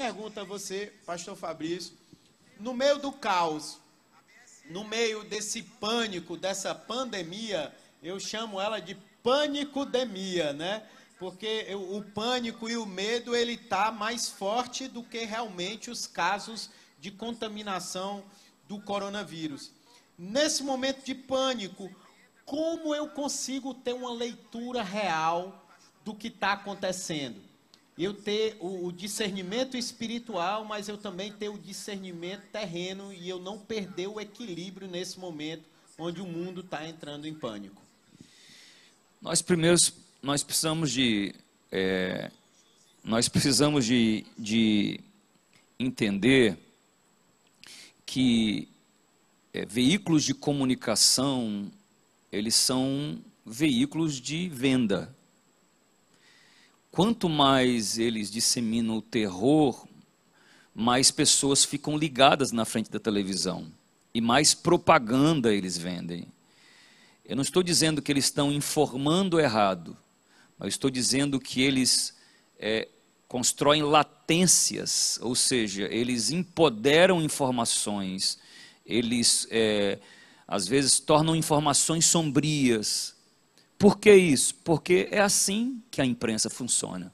Pergunta a você, pastor Fabrício, no meio do caos, no meio desse pânico, dessa pandemia, eu chamo ela de panicodemia, né? Porque o pânico e o medo, ele está mais forte do que realmente os casos de contaminação do coronavírus. Nesse momento de pânico, como eu consigo ter uma leitura real do que está acontecendo? Eu ter o discernimento espiritual, mas eu também ter o discernimento terreno e eu não perder o equilíbrio nesse momento onde o mundo está entrando em pânico. Nós precisamos de entender que veículos de comunicação, eles são veículos de venda. Quanto mais eles disseminam o terror, mais pessoas ficam ligadas na frente da televisão e mais propaganda eles vendem. Eu não estou dizendo que eles estão informando errado, mas estou dizendo que eles constroem latências, ou seja, eles empoderam informações, eles às vezes tornam informações sombrias. Por que isso? Porque é assim que a imprensa funciona.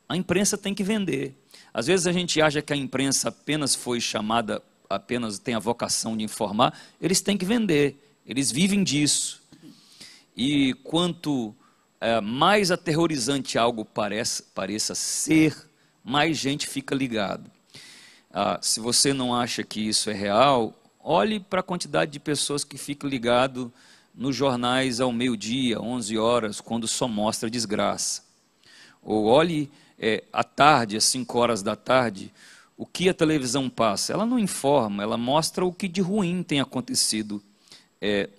A imprensa tem que vender. Às vezes a gente acha que a imprensa apenas foi chamada, apenas tem a vocação de informar, eles têm que vender, eles vivem disso. E quanto mais aterrorizante algo pareça ser, mais gente fica ligado. Se você não acha que isso é real, olhe para a quantidade de pessoas que ficam ligado nos jornais ao meio-dia, 11 horas, quando só mostra desgraça. Ou olhe à tarde, às 5 horas da tarde, o que a televisão passa. Ela não informa, ela mostra o que de ruim tem acontecido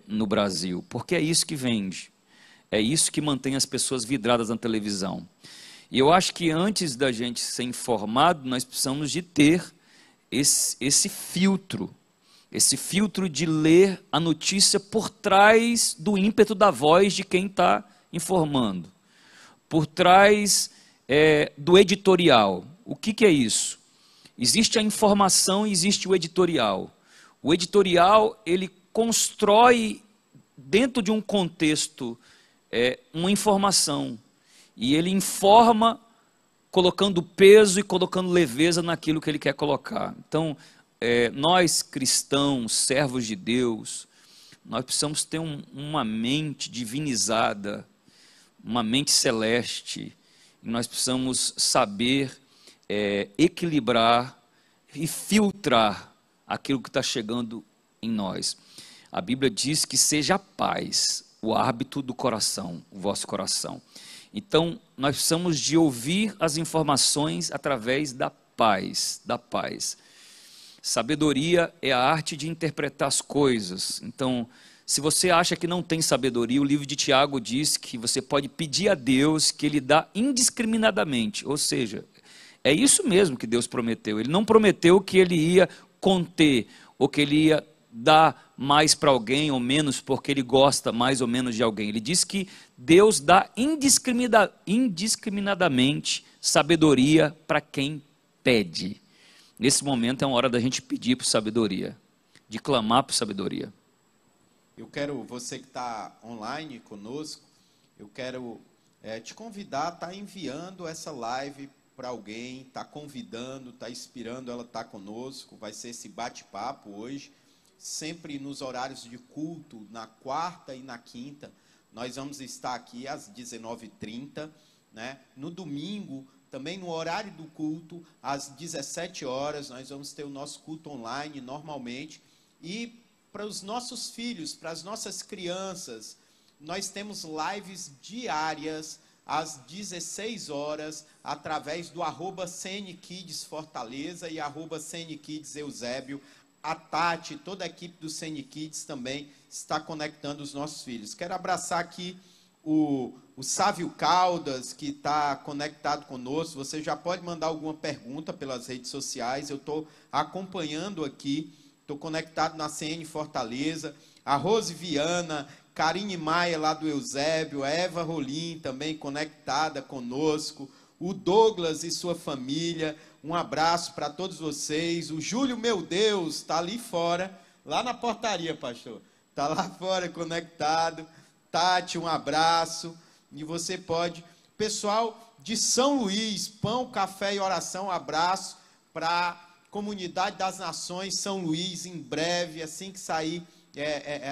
no Brasil, porque é isso que vende. É isso que mantém as pessoas vidradas na televisão. E eu acho que antes da gente ser informado, nós precisamos de ter esse filtro de ler a notícia por trás do ímpeto da voz de quem está informando, por trás do editorial. O que é isso? Existe a informação e existe o editorial. O editorial, ele constrói, dentro de um contexto, uma informação, e ele informa colocando peso e colocando leveza naquilo que ele quer colocar. Então, nós cristãos, servos de Deus, nós precisamos ter uma mente divinizada, uma mente celeste, e nós precisamos saber equilibrar e filtrar aquilo que está chegando em nós. A Bíblia diz que seja a paz o árbitro do coração, o vosso coração. Então, nós precisamos de ouvir as informações através da paz, da paz. Sabedoria é a arte de interpretar as coisas. Então, se você acha que não tem sabedoria, o livro de Tiago diz que você pode pedir a Deus que Ele dá indiscriminadamente. Ou seja, é isso mesmo que Deus prometeu. Ele não prometeu que Ele ia conter, ou que Ele ia dar mais para alguém ou menos porque Ele gosta mais ou menos de alguém. Ele diz que Deus dá indiscriminadamente sabedoria para quem pede. Nesse momento é uma hora da gente pedir por sabedoria, de clamar por sabedoria. Eu quero, você que está online conosco, eu quero te convidar a estar enviando essa live para alguém, está convidando, está inspirando ela a estar conosco. Vai ser esse bate-papo hoje, sempre nos horários de culto, na quarta e na quinta. Nós vamos estar aqui às 19h30, né? No domingo, também no horário do culto, às 17 horas, nós vamos ter o nosso culto online normalmente. E para os nossos filhos, para as nossas crianças, nós temos lives diárias às 16 horas, através do @CNKids Fortaleza e @CNKids Eusébio. A Tati, toda a equipe do CNKids também está conectando os nossos filhos. Quero abraçar aqui o Sávio Caldas, que está conectado conosco. Você já pode mandar alguma pergunta pelas redes sociais. Eu estou acompanhando aqui, estou conectado na CN Fortaleza. A Rose Viana, Karine Maia, lá do Eusébio, a Eva Rolim, também conectada conosco. O Douglas e sua família, Um abraço para todos vocês. O Júlio, meu Deus, está ali fora, lá na portaria, pastor. Está lá fora conectado. Tati, um abraço. E você pode... Pessoal de São Luís, pão, café e oração, um abraço para a Comunidade das Nações São Luís, em breve, assim que sair,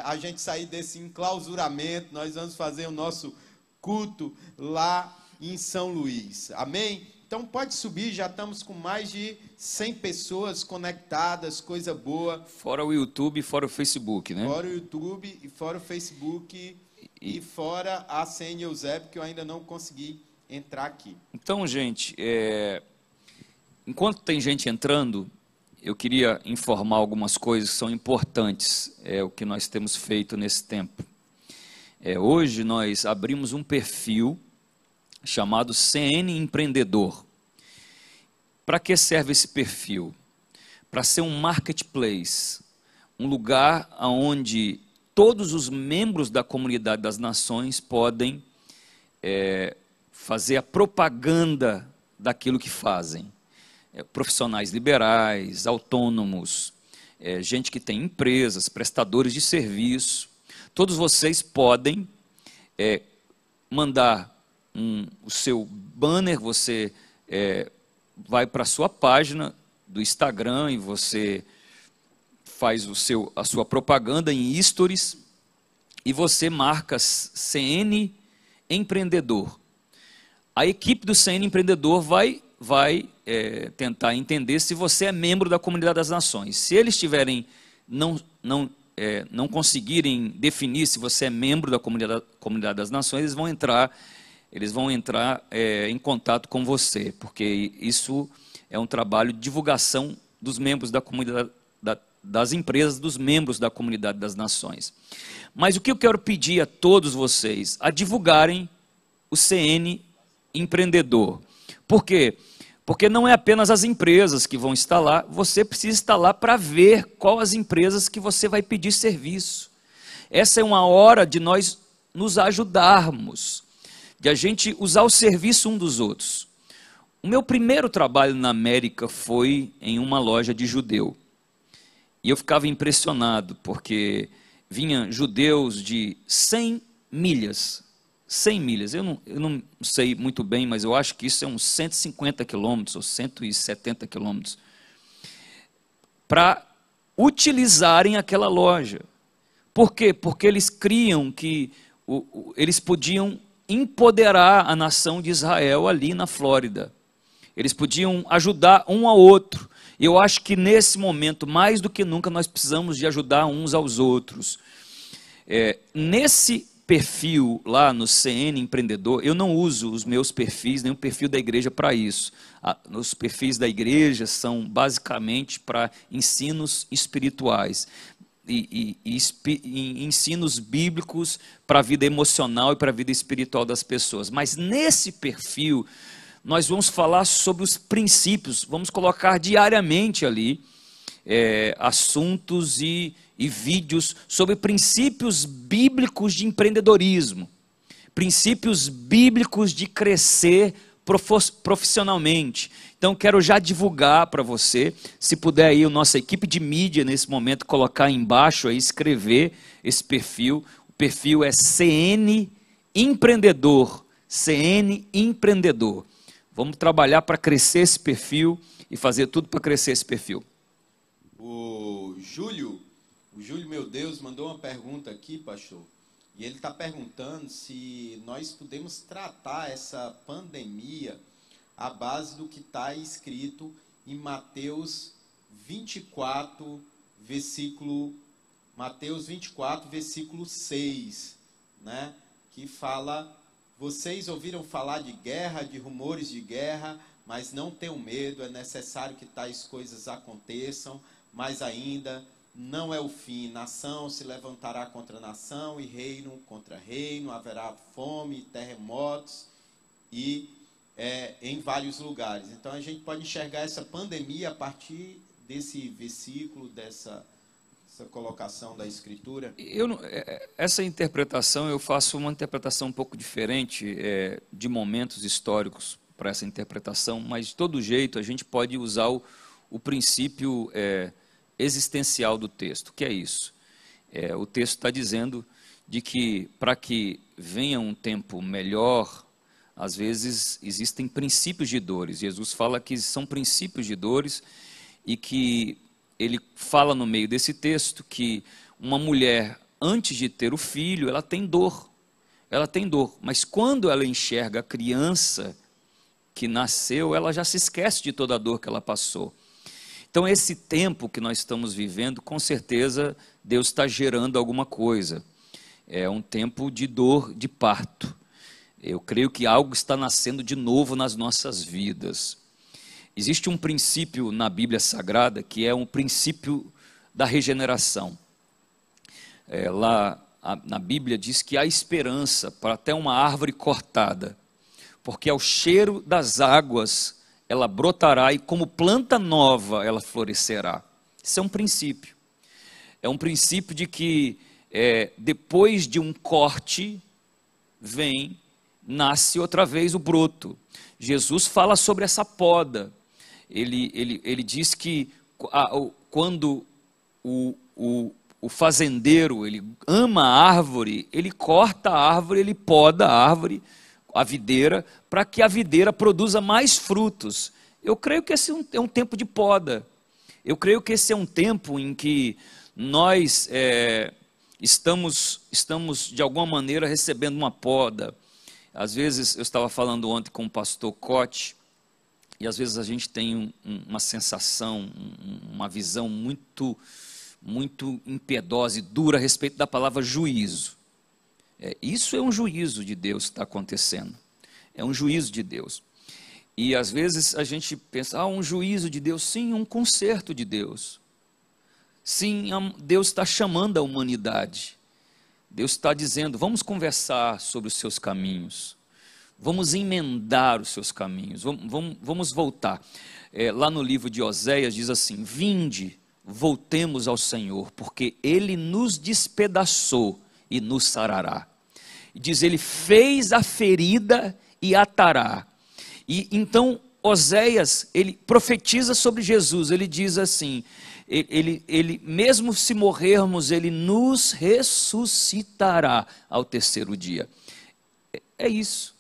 a gente sair desse enclausuramento, nós vamos fazer o nosso culto lá em São Luís, amém? Então pode subir, já estamos com mais de 100 pessoas conectadas, coisa boa. Fora o YouTube e fora o Facebook, né? Fora o YouTube e fora o Facebook e fora a CN Eusébio, que eu ainda não consegui entrar aqui. Então, gente, enquanto tem gente entrando, eu queria informar algumas coisas que são importantes, o que nós temos feito nesse tempo. Hoje nós abrimos um perfil chamado CN Empreendedor. Para que serve esse perfil? Para ser um marketplace, um lugar onde todos os membros da Comunidade das Nações podem fazer a propaganda daquilo que fazem. Profissionais liberais, autônomos, gente que tem empresas, prestadores de serviço. Todos vocês podem mandar o seu banner, você vai para a sua página do Instagram e você faz a sua propaganda em stories e você marca CN Empreendedor. A equipe do CN Empreendedor vai tentar entender se você é membro da Comunidade das Nações. Se eles não conseguirem definir se você é membro da Comunidade das Nações, eles vão entrar em contato com você, porque isso é um trabalho de divulgação dos membros da comunidade, das empresas, dos membros da Comunidade das Nações. Mas o que eu quero pedir a todos vocês? A divulgarem o CN Empreendedor. Por quê? Porque não é apenas as empresas que vão estar lá, você precisa estar lá para ver qual as empresas que você vai pedir serviço. Essa é uma hora de nós nos ajudarmos, de a gente usar o serviço um dos outros. O meu primeiro trabalho na América foi em uma loja de judeu. E eu ficava impressionado, porque vinham judeus de 100 milhas. 100 milhas, eu não sei muito bem, mas eu acho que isso é uns 150 quilômetros ou 170 quilômetros, para utilizarem aquela loja. Por quê? Porque eles criam que eles podiam empoderar a nação de Israel ali na Flórida. Eles podiam ajudar um ao outro. Eu acho que nesse momento, mais do que nunca, nós precisamos de ajudar uns aos outros. Nesse perfil lá no CN Empreendedor, eu não uso os meus perfis, nem o perfil da igreja para isso. Os perfis da igreja são basicamente para ensinos espirituais e ensinos bíblicos para a vida emocional e para a vida espiritual das pessoas. Mas nesse perfil, nós vamos falar sobre os princípios, vamos colocar diariamente ali assuntos e vídeos sobre princípios bíblicos de empreendedorismo, princípios bíblicos de crescer profissionalmente. Então, quero já divulgar para você, se puder aí, a nossa equipe de mídia, nesse momento, colocar embaixo, aí, escrever esse perfil. O perfil é CN Empreendedor. CN Empreendedor. Vamos trabalhar para crescer esse perfil e fazer tudo para crescer esse perfil. O Júlio, meu Deus, mandou uma pergunta aqui, pastor. E ele está perguntando se nós podemos tratar essa pandemia à base do que está escrito em Mateus 24, versículo 6, né? Que fala: vocês ouviram falar de guerra, de rumores de guerra, mas não tenham medo, é necessário que tais coisas aconteçam, mas ainda não é o fim. Nação se levantará contra nação e reino contra reino, haverá fome, terremotos e em vários lugares. Então a gente pode enxergar essa pandemia a partir desse versículo, dessa colocação da Escritura. Essa interpretação, eu faço uma interpretação um pouco diferente de momentos históricos, para essa interpretação, mas de todo jeito a gente pode usar o princípio existencial do texto. O que é isso? O texto está dizendo de que para que venha um tempo melhor, às vezes existem princípios de dores. Jesus fala que são princípios de dores e que ele fala no meio desse texto que uma mulher, antes de ter o filho, ela tem dor. Ela tem dor, mas quando ela enxerga a criança que nasceu, ela já se esquece de toda a dor que ela passou. Então, esse tempo que nós estamos vivendo, com certeza, Deus está gerando alguma coisa. É um tempo de dor, de parto. Eu creio que algo está nascendo de novo nas nossas vidas. Existe um princípio na Bíblia Sagrada que é um princípio da regeneração. Lá na Bíblia diz que há esperança para até uma árvore cortada, porque ao cheiro das águas ela brotará e como planta nova ela florescerá. Isso é um princípio. É um princípio de que depois de um corte nasce outra vez o broto. Jesus fala sobre essa poda. Ele diz que quando o fazendeiro, ele ama a árvore, ele corta a árvore, ele poda a árvore, a videira, para que a videira produza mais frutos. Eu creio que esse é um tempo de poda. Eu creio que esse é um tempo em que nós estamos de alguma maneira recebendo uma poda. Às vezes, eu estava falando ontem com o pastor Cote, e às vezes a gente tem uma sensação, uma visão muito impiedosa e dura a respeito da palavra juízo. Isso é um juízo de Deus que está acontecendo. É um juízo de Deus. E às vezes a gente pensa, um juízo de Deus. Sim, um conserto de Deus. Sim, Deus está chamando a humanidade. Deus está dizendo, vamos conversar sobre os seus caminhos. Vamos emendar os seus caminhos. Vamos voltar. Lá no livro de Oséias diz assim, vinde, voltemos ao Senhor, porque Ele nos despedaçou e nos sarará. E diz, Ele fez a ferida e atará. E então Oséias, ele profetiza sobre Jesus, ele diz assim, ele mesmo se morrermos, Ele nos ressuscitará ao terceiro dia. É isso.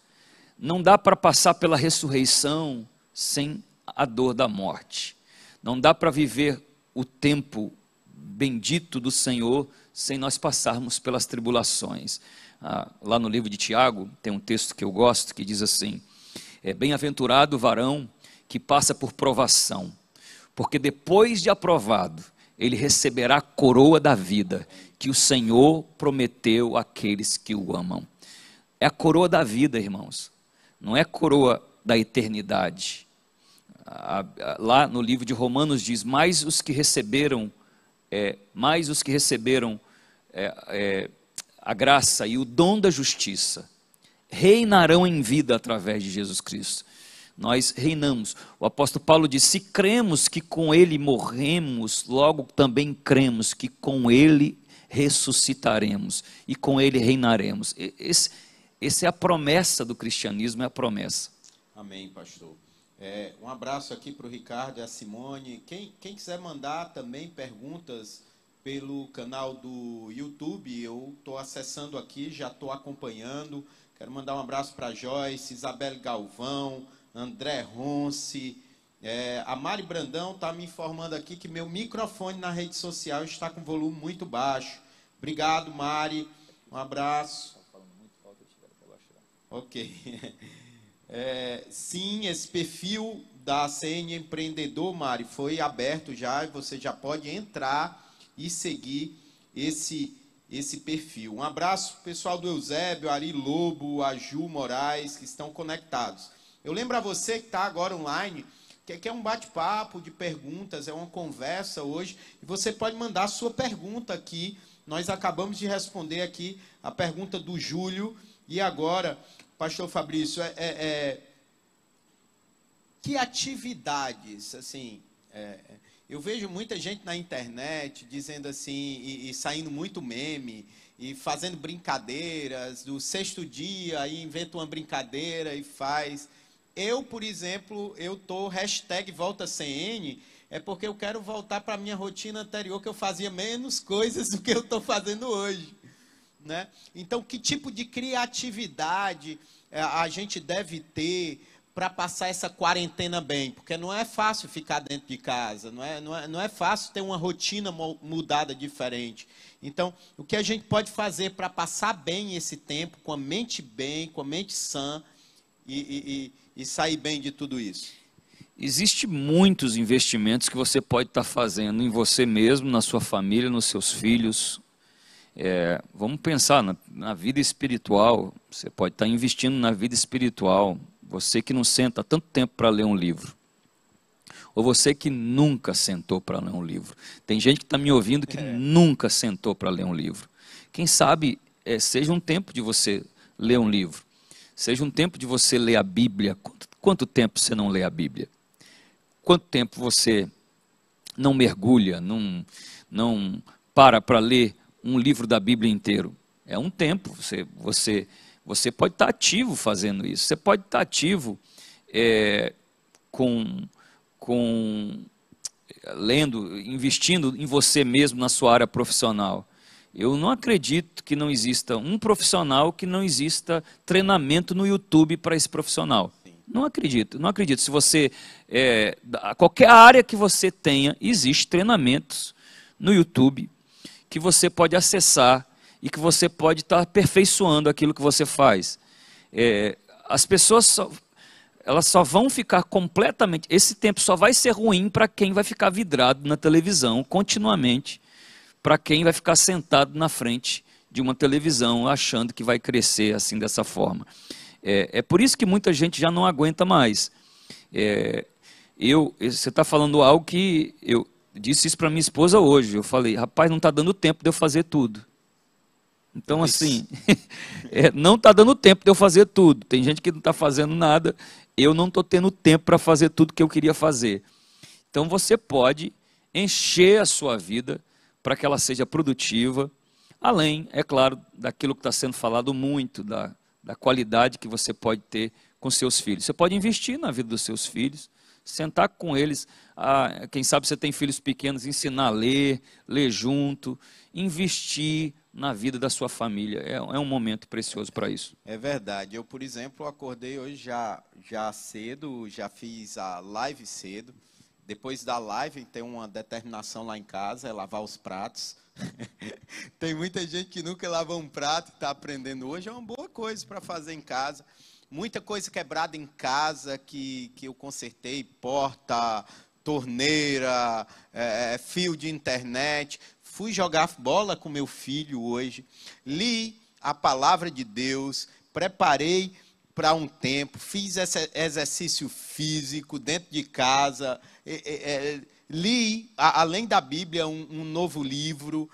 Não dá para passar pela ressurreição sem a dor da morte. Não dá para viver o tempo bendito do Senhor sem nós passarmos pelas tribulações. Lá no livro de Tiago, tem um texto que eu gosto, que diz assim, bem-aventurado o varão que passa por provação, porque depois de aprovado, ele receberá a coroa da vida, que o Senhor prometeu àqueles que o amam. É a coroa da vida, irmãos. Não é coroa da eternidade. Lá no livro de Romanos diz, mais os que receberam a graça e o dom da justiça, reinarão em vida através de Jesus Cristo. Nós reinamos. O apóstolo Paulo diz, se cremos que com Ele morremos, logo também cremos que com Ele ressuscitaremos e com Ele reinaremos. Essa é a promessa do cristianismo, é a promessa. Amém, pastor. Um abraço aqui para o Ricardo e a Simone. Quem quiser mandar também perguntas pelo canal do YouTube, eu estou acessando aqui, já estou acompanhando. Quero mandar um abraço para a Joyce, Isabel Galvão, André Ronce. A Mari Brandão está me informando aqui que meu microfone na rede social está com volume muito baixo. Obrigado, Mari. Um abraço. Ok. Sim, esse perfil da CN Empreendedor, Mari, foi aberto já, e você já pode entrar e seguir esse perfil. Um abraço pessoal do Eusébio, Ari Lobo, a Ju Moraes, que estão conectados. Eu lembro a você que está agora online, que é um bate-papo de perguntas, é uma conversa hoje, e você pode mandar a sua pergunta aqui. Nós acabamos de responder aqui a pergunta do Júlio, e agora, pastor Fabrício, que atividades, assim, eu vejo muita gente na internet dizendo assim, e saindo muito meme, e fazendo brincadeiras, do sexto dia, aí inventa uma brincadeira e faz. Eu, por exemplo, eu tô #VoltaCN, é porque eu quero voltar para a minha rotina anterior, que eu fazia menos coisas do que eu estou fazendo hoje, né? Então, que tipo de criatividade a gente deve ter para passar essa quarentena bem? Porque não é fácil ficar dentro de casa, não é fácil ter uma rotina mudada diferente. Então, o que a gente pode fazer para passar bem esse tempo, com a mente bem, com a mente sã, e sair bem de tudo isso? Existem muitos investimentos que você pode estar fazendo em você mesmo, na sua família, nos seus filhos. Vamos pensar na vida espiritual. Você pode estar investindo na vida espiritual. Você que não senta tanto tempo para ler um livro. Ou você que nunca sentou para ler um livro. Tem gente que está me ouvindo que nunca sentou para ler um livro. Quem sabe seja um tempo de você ler um livro. Seja um tempo de você ler a Bíblia. Quanto tempo você não lê a Bíblia? Quanto tempo você não mergulha, não para ler um livro da Bíblia inteiro? É um tempo. Você pode estar ativo fazendo isso. Você pode estar ativo lendo, investindo em você mesmo na sua área profissional. Eu não acredito que não exista um profissional que não exista treinamento no YouTube para esse profissional. Não acredito. Se você, qualquer área que você tenha, existe treinamentos no YouTube que você pode acessar e que você pode estar aperfeiçoando aquilo que você faz. As pessoas elas só vão ficar completamente... Esse tempo só vai ser ruim para quem vai ficar vidrado na televisão continuamente, para quem vai ficar sentado na frente de uma televisão achando que vai crescer assim dessa forma. É por isso que muita gente já não aguenta mais. Você está falando algo que eu disse isso para minha esposa hoje. Eu falei, rapaz, não está dando tempo de eu fazer tudo. Então, assim, não está dando tempo de eu fazer tudo. Tem gente que não está fazendo nada. Eu não estou tendo tempo para fazer tudo que eu queria fazer. Então, você pode encher a sua vida para que ela seja produtiva, além, é claro, daquilo que está sendo falado muito, da qualidade que você pode ter com seus filhos. Você pode investir na vida dos seus filhos, sentar com eles, quem sabe você tem filhos pequenos, ensinar a ler junto, investir na vida da sua família. É um momento precioso para isso. É verdade. Eu, por exemplo, acordei hoje já cedo, já fiz a live cedo. Depois da live, tem uma determinação lá em casa, é lavar os pratos. Tem muita gente que nunca lavou um prato e está aprendendo hoje. É uma boa coisa para fazer em casa. Muita coisa quebrada em casa que eu consertei, porta, torneira, fio de internet. Fui jogar bola com meu filho hoje, li a palavra de Deus, preparei para um tempo, fiz esse exercício físico dentro de casa, li, além da Bíblia, um novo livro,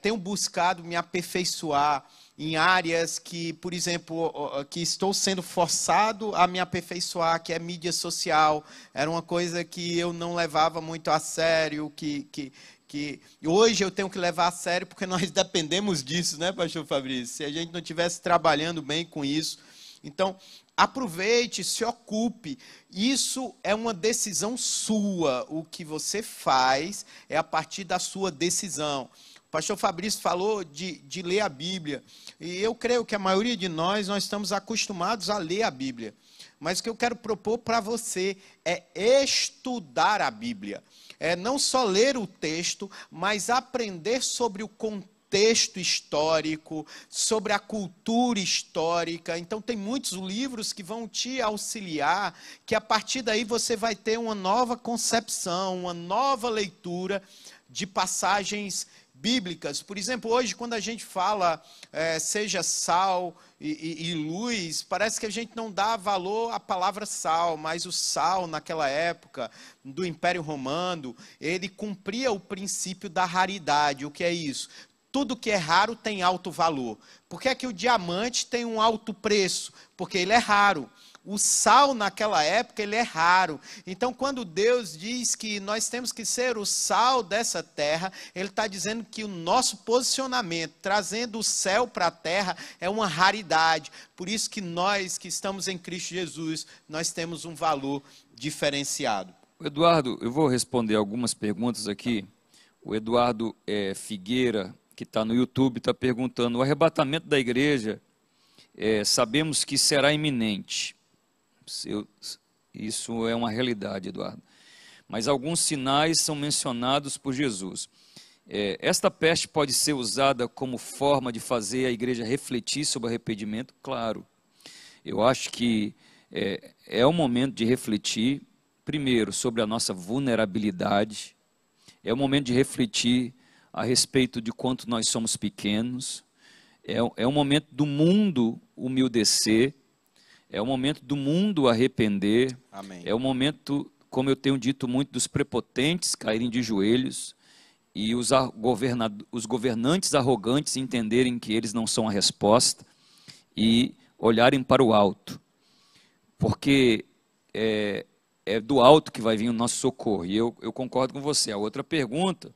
tenho buscado me aperfeiçoar em áreas que, por exemplo, que estou sendo forçado a me aperfeiçoar, que é mídia social. Era uma coisa que eu não levava muito a sério, que hoje eu tenho que levar a sério, porque nós dependemos disso, né, pastor Fabrício? Se a gente não estivesse trabalhando bem com isso. Então, aproveite, se ocupe. Isso é uma decisão sua. O que você faz é a partir da sua decisão. O pastor Fabrício falou de ler a Bíblia. E eu creio que a maioria de nós estamos acostumados a ler a Bíblia. Mas o que eu quero propor para você é estudar a Bíblia. Não só ler o texto, mas aprender sobre o contexto histórico, sobre a cultura histórica. Então, tem muitos livros que vão te auxiliar, que a partir daí você vai ter uma nova concepção, uma nova leitura de passagens bíblicas. Por exemplo, hoje, quando a gente fala seja sal e luz, parece que a gente não dá valor à palavra sal, mas o sal, naquela época do Império Romano, ele cumpria o princípio da raridade. O que é isso? Tudo que é raro tem alto valor. Por que é que o diamante tem um alto preço? Porque ele é raro. o sal naquela época ele é raro. Então, quando Deus diz que nós temos que ser o sal dessa terra, ele está dizendo que o nosso posicionamento, trazendo o céu para a terra, é uma raridade. Por isso que nós que estamos em Cristo Jesus, nós temos um valor diferenciado. Eduardo, eu vou responder algumas perguntas aqui. O Eduardo Figueira, que está no YouTube, está perguntando: o arrebatamento da igreja, sabemos que será iminente. Isso é uma realidade, Eduardo. Mas alguns sinais são mencionados por Jesus. Esta peste pode ser usada como forma de fazer a igreja refletir sobre o arrependimento? Claro. Eu acho que é o momento de refletir, primeiro, sobre a nossa vulnerabilidade. É o momento de refletir a respeito de quanto nós somos pequenos. É o momento do mundo humildecer. É o momento do mundo arrepender. Amém. É o momento, como eu tenho dito muito, dos prepotentes caírem de joelhos e os governantes arrogantes entenderem que eles não são a resposta e olharem para o alto. Porque é do alto que vai vir o nosso socorro. E eu concordo com você. A outra pergunta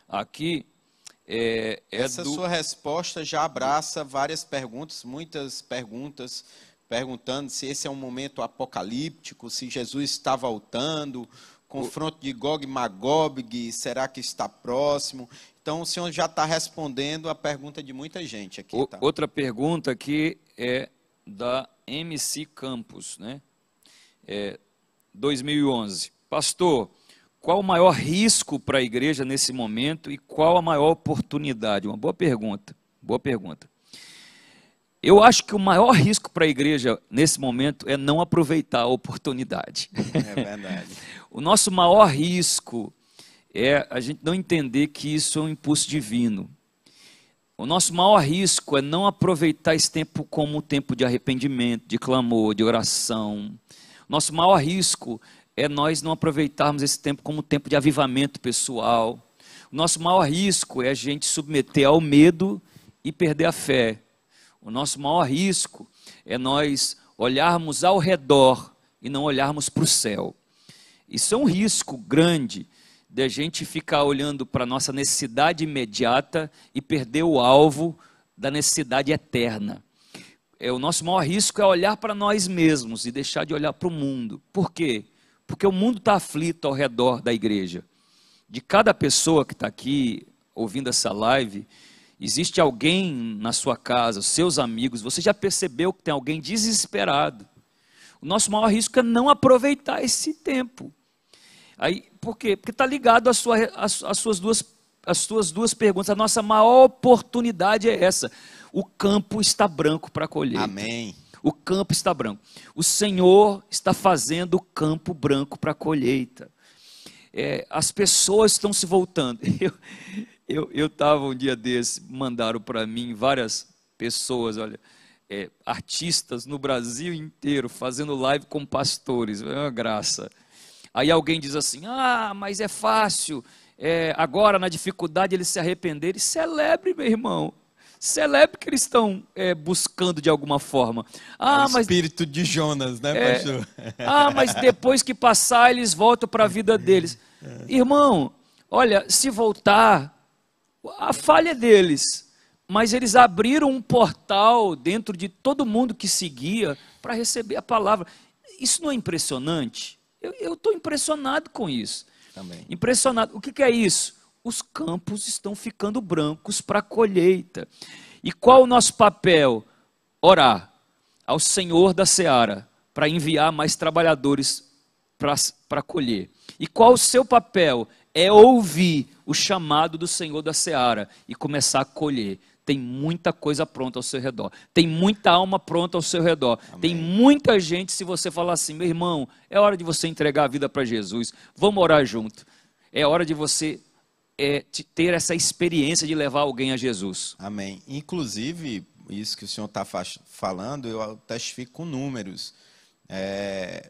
aqui essa sua resposta já abraça várias perguntas, muitas perguntas, perguntando se esse é um momento apocalíptico, se Jesus está voltando, confronto de Gog e Magog, será que está próximo? Então o senhor já está respondendo a pergunta de muita gente aqui. Tá? Outra pergunta aqui é da MC Campos, né? 2011. Pastor, qual o maior risco para a igreja nesse momento e qual a maior oportunidade? Uma boa pergunta, boa pergunta. Eu acho que o maior risco para a igreja nesse momento é não aproveitar a oportunidade. É verdade. O nosso maior risco é a gente não entender que isso é um impulso divino. O nosso maior risco é não aproveitar esse tempo como um tempo de arrependimento, de clamor, de oração. Nosso maior risco é nós não aproveitarmos esse tempo como um tempo de avivamento pessoal. O nosso maior risco é a gente submeter ao medo e perder a fé. O nosso maior risco é nós olharmos ao redor e não olharmos para o céu. Isso é um risco grande de a gente ficar olhando para a nossa necessidade imediata e perder o alvo da necessidade eterna. O nosso maior risco é olhar para nós mesmos e deixar de olhar para o mundo. Por quê? Porque o mundo está aflito ao redor da igreja. De cada pessoa que está aqui ouvindo essa live, existe alguém na sua casa, seus amigos, você já percebeu que tem alguém desesperado. O nosso maior risco é não aproveitar esse tempo. Aí, por quê? Porque está ligado às suas duas perguntas. A nossa maior oportunidade é essa. O campo está branco para colher. Amém. O campo está branco. O Senhor está fazendo o campo branco para a colheita. As pessoas estão se voltando. Eu estava um dia desse, mandaram para mim várias pessoas, olha, artistas no Brasil inteiro, fazendo live com pastores. É uma graça. Aí alguém diz assim: mas é fácil, agora na dificuldade eles se arrependerem. Celebre, meu irmão. Celebre que eles estão buscando de alguma forma. O espírito de Jonas, né, pastor? Mas depois que passar, eles voltam para a vida deles. Irmão, olha, se voltar, a falha é deles. Mas eles abriram um portal dentro de todo mundo que seguia para receber a palavra. Isso não é impressionante? Eu estou impressionado com isso. Também. Impressionado. O que é isso? Os campos estão ficando brancos para a colheita. E qual o nosso papel? Orar ao Senhor da seara para enviar mais trabalhadores para colher. E qual o seu papel? É ouvir o chamado do Senhor da seara e começar a colher. Tem muita coisa pronta ao seu redor. Tem muita alma pronta ao seu redor. Amém. Tem muita gente, se você falar assim: meu irmão, é hora de você entregar a vida para Jesus. Vamos orar junto. É hora de você ter essa experiência de levar alguém a Jesus. Amém. Inclusive, isso que o senhor está falando, eu testifico com números.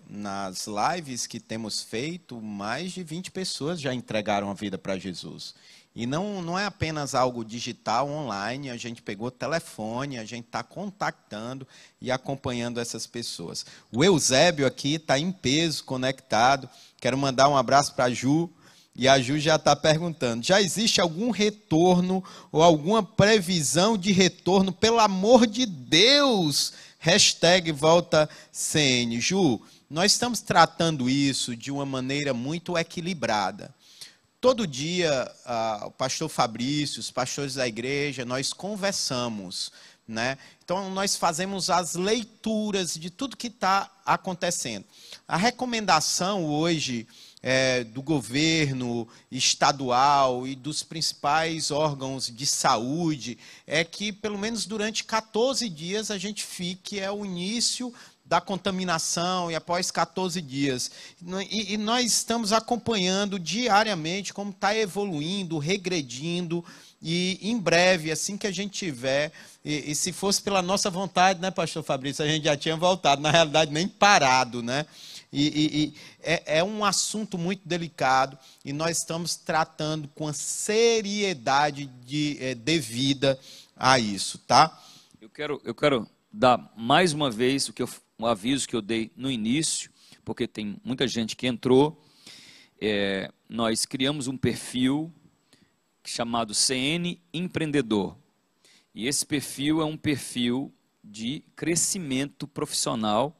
Nas lives que temos feito, mais de 20 pessoas já entregaram a vida para Jesus. E não é apenas algo digital, online, a gente pegou telefone, a gente está contactando e acompanhando essas pessoas. O Eusébio aqui está em peso, conectado. Quero mandar um abraço para a Ju. E a Ju já está perguntando, já existe algum retorno ou alguma previsão de retorno? Pelo amor de Deus! #volta CN. Ju, nós estamos tratando isso de uma maneira muito equilibrada. Todo dia, o pastor Fabrício, os pastores da igreja, nós conversamos, né? Então, nós fazemos as leituras de tudo que está acontecendo. A recomendação hoje do governo estadual e dos principais órgãos de saúde é que, pelo menos durante 14 dias, a gente fique, o início da contaminação e após 14 dias. E nós estamos acompanhando diariamente como está evoluindo, regredindo, e em breve, assim que a gente tiver, e se fosse pela nossa vontade, né, pastor Fabrício, a gente já tinha voltado, na realidade nem parado, né? É um assunto muito delicado e nós estamos tratando com a seriedade devida a isso, tá? Eu quero dar mais uma vez um aviso que eu dei no início, porque tem muita gente que entrou. Nós criamos um perfil chamado CN Empreendedor. E esse perfil é um perfil de crescimento profissional,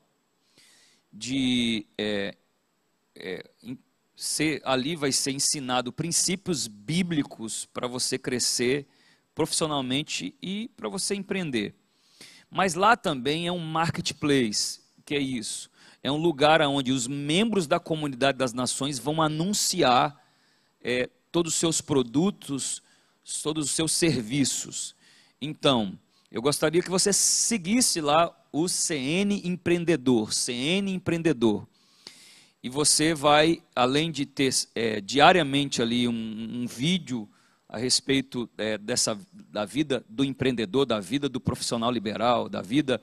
ali vai ser ensinado princípios bíblicos para você crescer profissionalmente e para você empreender. Mas lá também é um marketplace. Que é isso? É um lugar onde os membros da comunidade das nações vão anunciar todos os seus produtos, todos os seus serviços. Então, eu gostaria que você seguisse lá o CN Empreendedor, E você vai, além de ter diariamente ali um vídeo a respeito da vida do empreendedor, da vida do profissional liberal, da vida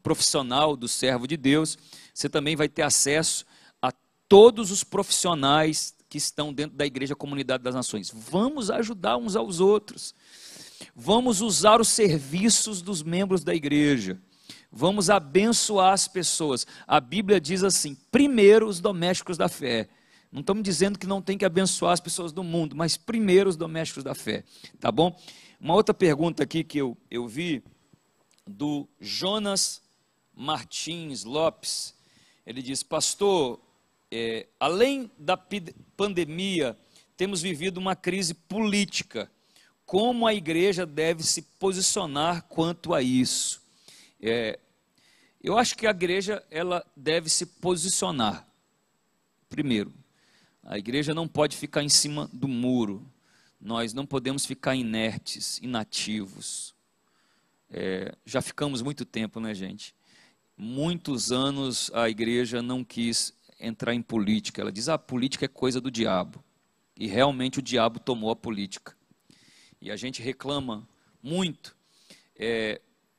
profissional do servo de Deus, você também vai ter acesso a todos os profissionais que estão dentro da Igreja Comunidade das Nações. Vamos ajudar uns aos outros. Vamos usar os serviços dos membros da igreja. Vamos abençoar as pessoas. A Bíblia diz assim, primeiro os domésticos da fé. Não estamos dizendo que não tem que abençoar as pessoas do mundo, mas primeiro os domésticos da fé. Tá bom? Uma outra pergunta aqui que eu vi, do Jonas Martins Lopes. Ele diz, pastor, além da pandemia, temos vivido uma crise política. Como a igreja deve se posicionar quanto a isso? Eu acho que a igreja ela deve se posicionar. Primeiro, a igreja não pode ficar em cima do muro. Nós não podemos ficar inertes, inativos. Já ficamos muito tempo, né, gente? Muitos anos a igreja não quis entrar em política. Ela diz, a política é coisa do diabo. E realmente o diabo tomou a política. E a gente reclama muito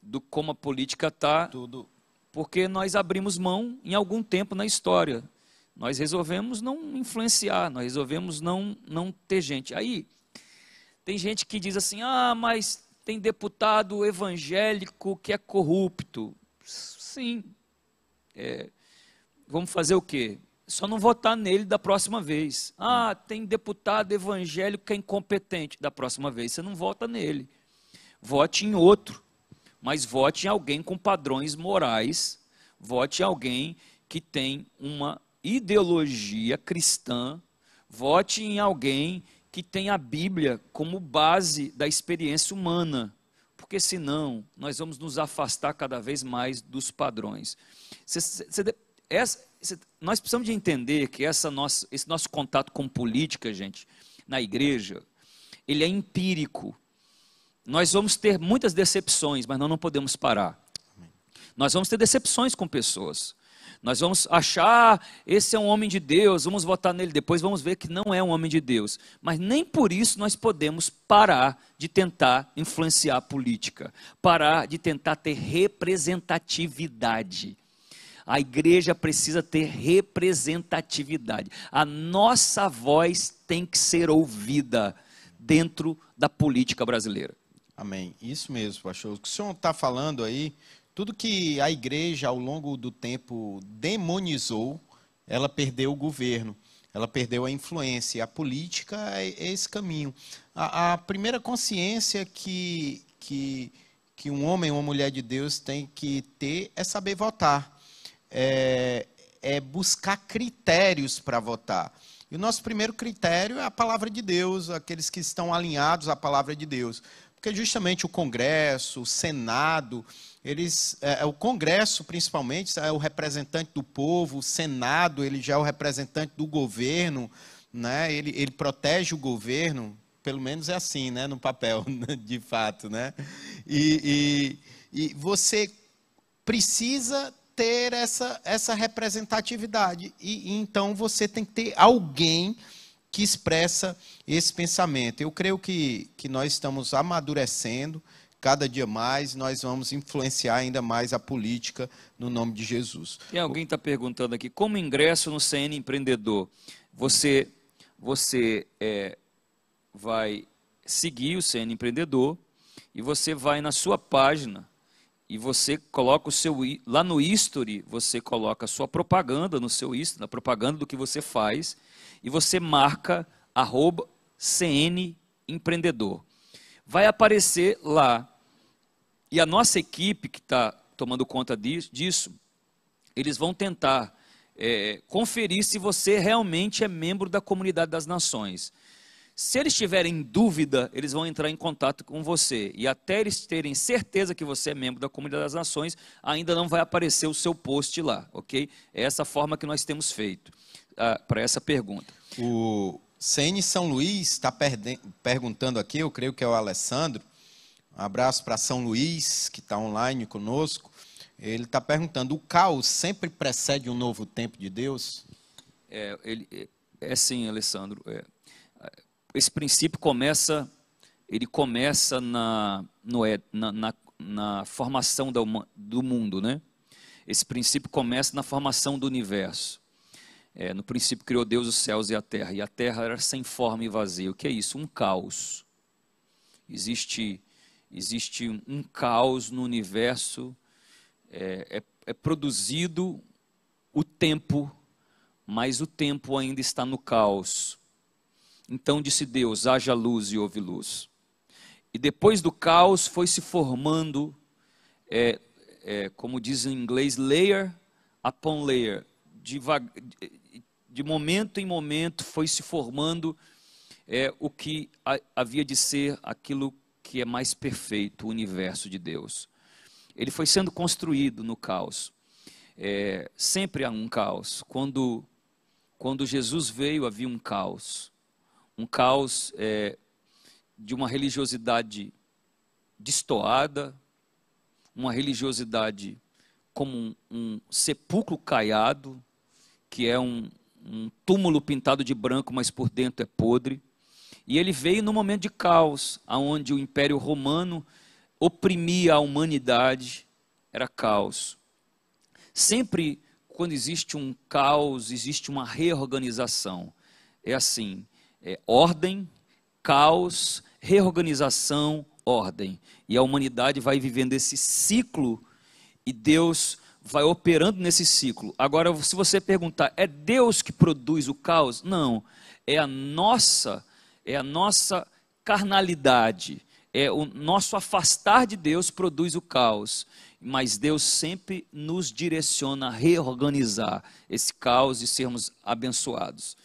do como a política está, porque nós abrimos mão em algum tempo na história. Nós resolvemos não influenciar, nós resolvemos não ter gente. Aí, tem gente que diz assim, mas tem deputado evangélico que é corrupto. Sim. Vamos fazer o quê? Só não votar nele da próxima vez. Tem deputado evangélico que é incompetente. Da próxima vez você não vota nele. Vote em outro. Mas vote em alguém com padrões morais. Vote em alguém que tem uma ideologia cristã. Vote em alguém que tem a Bíblia como base da experiência humana. Porque senão nós vamos nos afastar cada vez mais dos padrões. Nós precisamos de entender que esse nosso contato com política, gente, na igreja, ele é empírico. Nós vamos ter muitas decepções, mas nós não podemos parar. Nós vamos ter decepções com pessoas. Nós vamos achar, esse é um homem de Deus, vamos votar nele, depois vamos ver que não é um homem de Deus. Mas nem por isso nós podemos parar de tentar influenciar a política, parar de tentar ter representatividade. A igreja precisa ter representatividade. A nossa voz tem que ser ouvida dentro da política brasileira. Amém. Isso mesmo, pastor. O que o senhor está falando aí, tudo que a igreja ao longo do tempo demonizou, ela perdeu o governo, ela perdeu a influência. A política é esse caminho. A primeira consciência que um homem ou uma mulher de Deus tem que ter é saber votar, é buscar critérios para votar. E o nosso primeiro critério é a palavra de Deus, aqueles que estão alinhados à palavra de Deus. Porque justamente o Congresso, o Senado, o Congresso principalmente é o representante do povo, o Senado ele já é o representante do governo, né? Ele protege o governo, pelo menos é assim, né? No papel, de fato, né? E você precisa ter essa representatividade, e então você tem que ter alguém que expressa esse pensamento. Eu creio que nós estamos amadurecendo, cada dia mais nós vamos influenciar ainda mais a política no nome de Jesus. E alguém está perguntando aqui, como ingresso no CN Empreendedor? Você vai seguir o CN Empreendedor e você vai na sua página e você coloca lá no history, você coloca a sua propaganda no seu history, na propaganda do que você faz, e você marca @CN Empreendedor. Vai aparecer lá. E a nossa equipe que está tomando conta disso, eles vão tentar conferir se você realmente é membro da Comunidade das Nações. Se eles tiverem dúvida, eles vão entrar em contato com você. E até eles terem certeza que você é membro da Comunidade das Nações, ainda não vai aparecer o seu post lá, ok? É essa forma que nós temos feito para essa pergunta. O CN São Luís está perguntando aqui, eu creio que é o Alessandro. Um abraço para São Luís, que está online conosco. Ele está perguntando, o caos sempre precede um novo tempo de Deus? Sim, Alessandro. Esse princípio começa na formação do mundo, né? Esse princípio começa na formação do universo. No princípio criou Deus os céus e a terra era sem forma e vazia. O que é isso? Um caos. Existe um caos no universo, é produzido o tempo, mas o tempo ainda está no caos. Então disse Deus, haja luz e houve luz. E depois do caos foi se formando, como diz em inglês, layer upon layer. De momento em momento foi se formando o que havia de ser aquilo que é mais perfeito, o universo de Deus. Ele foi sendo construído no caos. Sempre há um caos. Quando Jesus veio, havia um caos. Um caos de uma religiosidade destoada, uma religiosidade como um sepulcro caiado, que é um túmulo pintado de branco, mas por dentro é podre. E ele veio no momento de caos, onde o Império Romano oprimia a humanidade, era caos. Sempre quando existe um caos, existe uma reorganização. É assim, ordem, caos, reorganização, ordem. E a humanidade vai vivendo esse ciclo e Deus vai operando nesse ciclo. Agora, se você perguntar, é Deus que produz o caos? Não, é a nossa carnalidade, o nosso afastar de Deus produz o caos, mas Deus sempre nos direciona a reorganizar esse caos e sermos abençoados.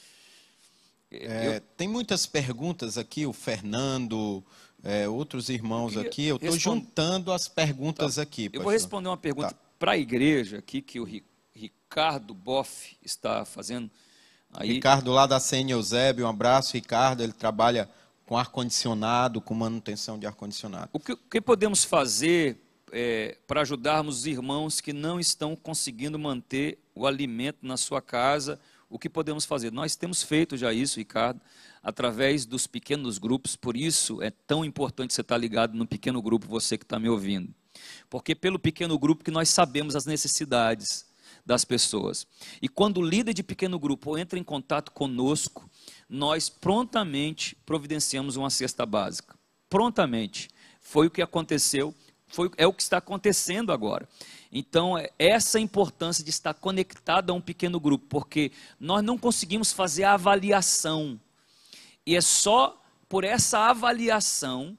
Tem muitas perguntas aqui, o Fernando, outros irmãos aqui, eu estou juntando as perguntas aqui. Eu vou responder uma pergunta para a igreja aqui, que o Ricardo Boff está fazendo. Aí, Ricardo lá da CN Eusébio, um abraço, Ricardo, ele trabalha com ar-condicionado, com manutenção de ar-condicionado. O que podemos fazer para ajudarmos os irmãos que não estão conseguindo manter o alimento na sua casa? O que podemos fazer? Nós temos feito já isso, Ricardo, através dos pequenos grupos, por isso é tão importante você estar ligado no pequeno grupo, você que está me ouvindo. Porque pelo pequeno grupo que nós sabemos as necessidades. das pessoas. E quando o líder de pequeno grupo entra em contato conosco, nós prontamente providenciamos uma cesta básica. Prontamente. Foi o que aconteceu, é o que está acontecendo agora. Então, essa importância de estar conectado a um pequeno grupo, porque nós não conseguimos fazer a avaliação. E é só por essa avaliação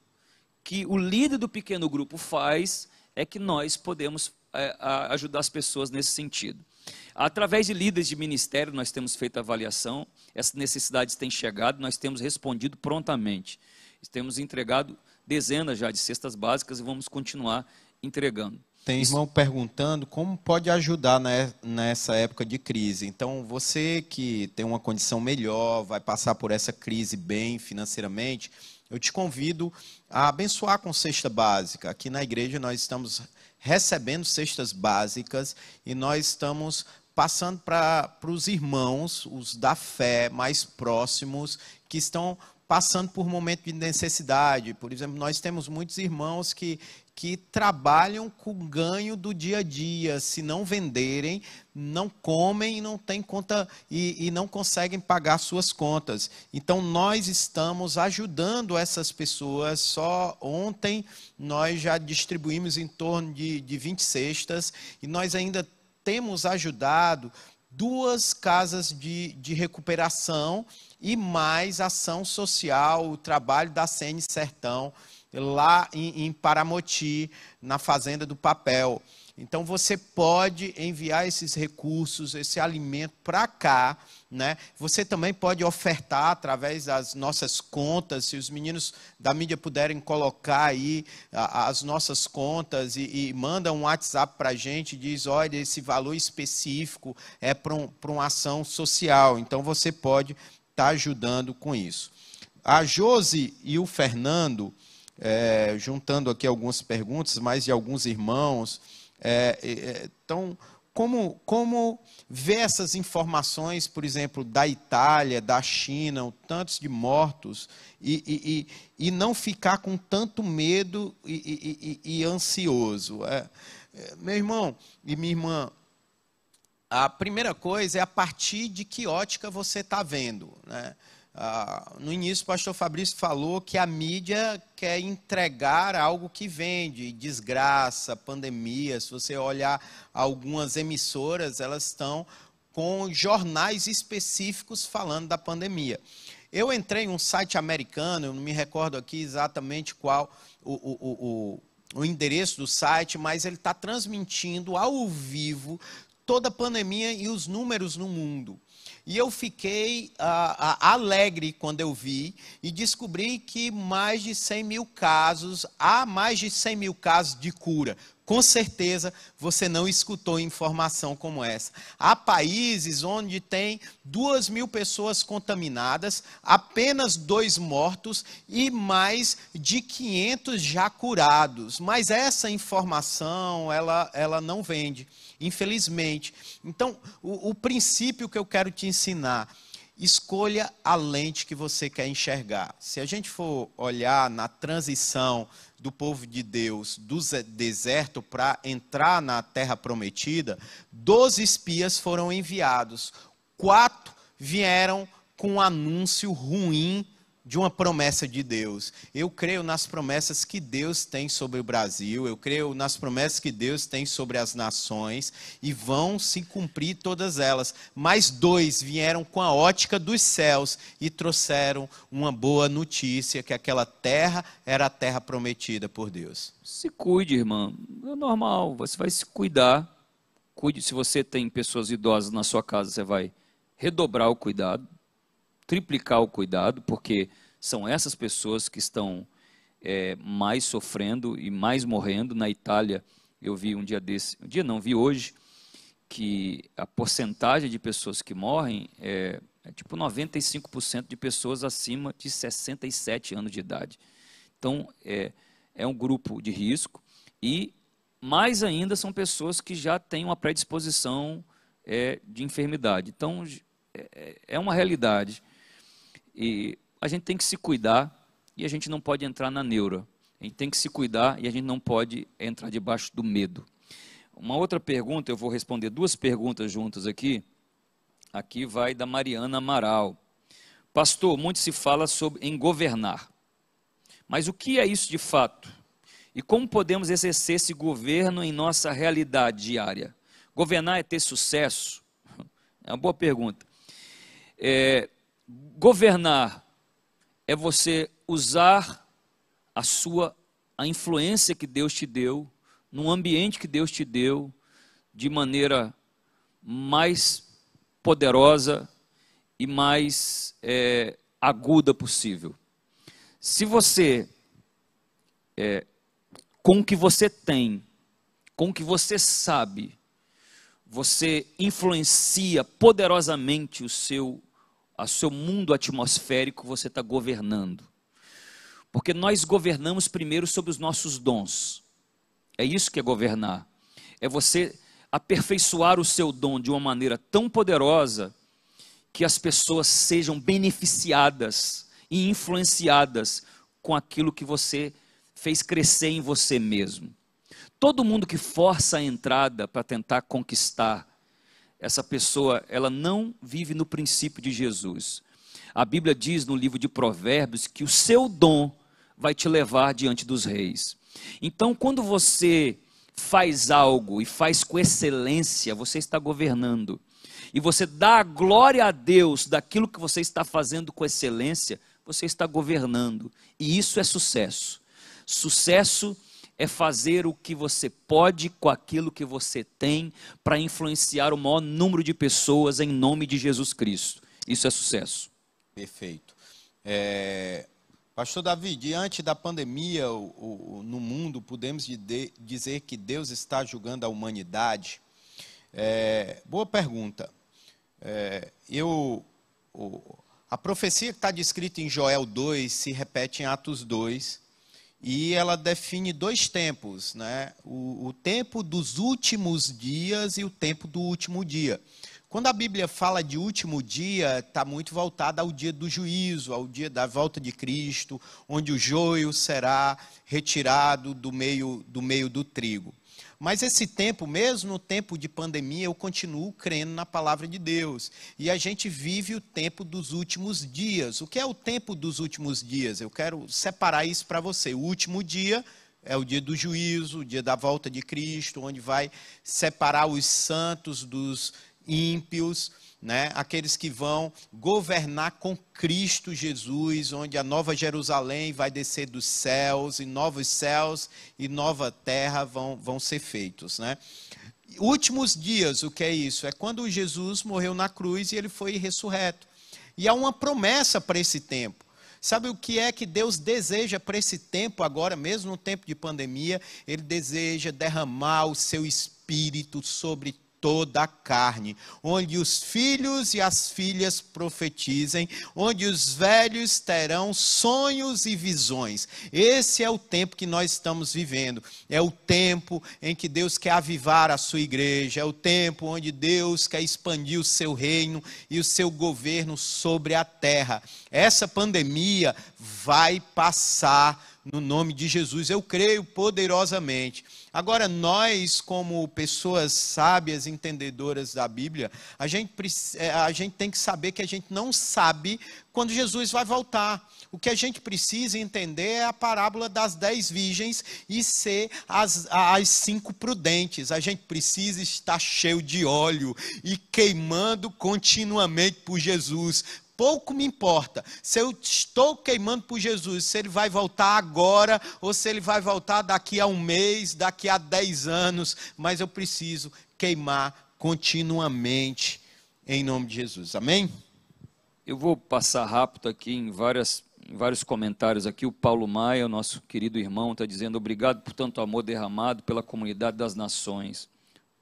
que o líder do pequeno grupo faz, é que nós podemos ajudar as pessoas nesse sentido. Através de líderes de ministério, nós temos feito avaliação, essas necessidades têm chegado, nós temos respondido prontamente. Temos entregado dezenas já de cestas básicas e vamos continuar entregando. Tem irmão perguntando como pode ajudar nessa época de crise. Então, você que tem uma condição melhor, vai passar por essa crise bem financeiramente, eu te convido a abençoar com cesta básica. Aqui na igreja nós estamos recebendo cestas básicas e nós estamos passando para os irmãos, os da fé mais próximos, que estão passando por um momento de necessidade. Por exemplo, nós temos muitos irmãos que trabalham com o ganho do dia a dia. Se não venderem, não comem e não têm conta e não conseguem pagar suas contas. Então, nós estamos ajudando essas pessoas. Só ontem nós já distribuímos em torno de 20 cestas e nós ainda temos ajudado 2 casas de recuperação e mais ação social, o trabalho da CN Sertão, lá em Paramoti, na Fazenda do Papel. Então, você pode enviar esses recursos, esse alimento para cá, né? Você também pode ofertar através das nossas contas, se os meninos da mídia puderem colocar aí as nossas contas e manda um WhatsApp para a gente, diz, olha, esse valor específico é para uma ação social. Então, você pode estar ajudando com isso. A Josi e o Fernando, juntando aqui algumas perguntas, mais de alguns irmãos, então, como ver essas informações, por exemplo, da Itália, da China, tantos de mortos, e não ficar com tanto medo e ansioso? Meu irmão e minha irmã, a primeira coisa é a partir de que ótica você está vendo, né? No início, o pastor Fabrício falou que a mídia quer entregar algo que vende, desgraça, pandemia. Se você olhar algumas emissoras, elas estão com jornais específicos falando da pandemia. Eu entrei em um site americano, eu não me recordo aqui exatamente qual o endereço do site, mas ele está transmitindo ao vivo toda a pandemia e os números no mundo. E eu fiquei alegre quando eu vi e descobri que há mais de 100 mil casos de cura. Com certeza você não escutou informação como essa. Há países onde tem 2.000 pessoas contaminadas, apenas 2 mortos e mais de 500 já curados. Mas essa informação, ela não vende, infelizmente. Então, o princípio que eu quero te ensinar: escolha a lente que você quer enxergar. Se a gente for olhar na transição do povo de Deus do deserto para entrar na terra prometida, 12 espias foram enviados. 4 vieram com um anúncio ruim de uma promessa de Deus. Eu creio nas promessas que Deus tem sobre o Brasil, eu creio nas promessas que Deus tem sobre as nações, e vão se cumprir todas elas. Mas 2 vieram com a ótica dos céus e trouxeram uma boa notícia, que aquela terra era a terra prometida por Deus. Se cuide, irmã. É normal, você vai se cuidar. Cuide, se você tem pessoas idosas na sua casa, você vai redobrar o cuidado, triplicar o cuidado, porque são essas pessoas que estão mais sofrendo e mais morrendo. Na Itália, eu vi vi hoje, que a porcentagem de pessoas que morrem é tipo 95% de pessoas acima de 67 anos de idade. Então, é um grupo de risco, e mais ainda são pessoas que já têm uma predisposição de enfermidade. Então, é uma realidade. E a gente tem que se cuidar e a gente não pode entrar na neura. A gente tem que se cuidar e a gente não pode entrar debaixo do medo. Uma outra pergunta, eu vou responder duas perguntas juntas aqui. Aqui vai da Mariana Amaral. Pastor, muito se fala em governar. Mas o que é isso de fato? E como podemos exercer esse governo em nossa realidade diária? Governar é ter sucesso? É uma boa pergunta. Governar é você usar a influência que Deus te deu, num ambiente que Deus te deu, de maneira mais poderosa e mais aguda possível. Se você, com o que você tem, com o que você sabe, você influencia poderosamente o seu mundo atmosférico, você está governando. Porque nós governamos primeiro sobre os nossos dons. É isso que é governar. É você aperfeiçoar o seu dom de uma maneira tão poderosa que as pessoas sejam beneficiadas e influenciadas com aquilo que você fez crescer em você mesmo. Todo mundo que força a entrada para tentar conquistar, essa pessoa, ela não vive no princípio de Jesus. A Bíblia diz no livro de Provérbios que o seu dom vai te levar diante dos reis. Então, quando você faz algo e faz com excelência, você está governando. E você dá a glória a Deus daquilo que você está fazendo com excelência, você está governando. E isso é sucesso. Sucesso é fazer o que você pode com aquilo que você tem para influenciar o maior número de pessoas em nome de Jesus Cristo. Isso é sucesso. Perfeito. Pastor Davi, diante da pandemia no mundo, podemos dizer que Deus está julgando a humanidade? Boa pergunta. A profecia que está descrita em Joel 2 se repete em Atos 2, e ela define dois tempos, né? O tempo dos últimos dias e o tempo do último dia. Quando a Bíblia fala de último dia, está muito voltada ao dia do juízo, ao dia da volta de Cristo, onde o joio será retirado do meio do trigo. Mas esse tempo, mesmo no tempo de pandemia, eu continuo crendo na palavra de Deus. E a gente vive o tempo dos últimos dias. O que é o tempo dos últimos dias? Eu quero separar isso para você. O último dia é o dia do juízo, o dia da volta de Cristo, onde vai separar os santos dos ímpios, né? Aqueles que vão governar com Cristo Jesus, onde a nova Jerusalém vai descer dos céus, e novos céus e nova terra vão ser feitos, né? Últimos dias, o que é isso? É quando Jesus morreu na cruz e ele foi ressurreto. E há uma promessa para esse tempo. Sabe o que é que Deus deseja para esse tempo agora, mesmo no tempo de pandemia? Ele deseja derramar o seu Espírito sobre toda a carne, onde os filhos e as filhas profetizem, onde os velhos terão sonhos e visões. Esse é o tempo que nós estamos vivendo. É o tempo em que Deus quer avivar a sua igreja, é o tempo onde Deus quer expandir o seu reino e o seu governo sobre a terra. Essa pandemia vai passar no nome de Jesus, eu creio poderosamente. Agora, nós, como pessoas sábias, entendedoras da Bíblia, a gente tem que saber que a gente não sabe quando Jesus vai voltar. O que a gente precisa entender é a parábola das 10 virgens e ser as 5 prudentes. A gente precisa estar cheio de óleo e queimando continuamente por Jesus. Pouco me importa se eu estou queimando por Jesus, se ele vai voltar agora ou se ele vai voltar daqui a um mês, daqui a 10 anos, mas eu preciso queimar continuamente em nome de Jesus. Amém? Eu vou passar rápido aqui em vários comentários aqui. O Paulo Maia, o nosso querido irmão, está dizendo: obrigado por tanto amor derramado pela comunidade das nações.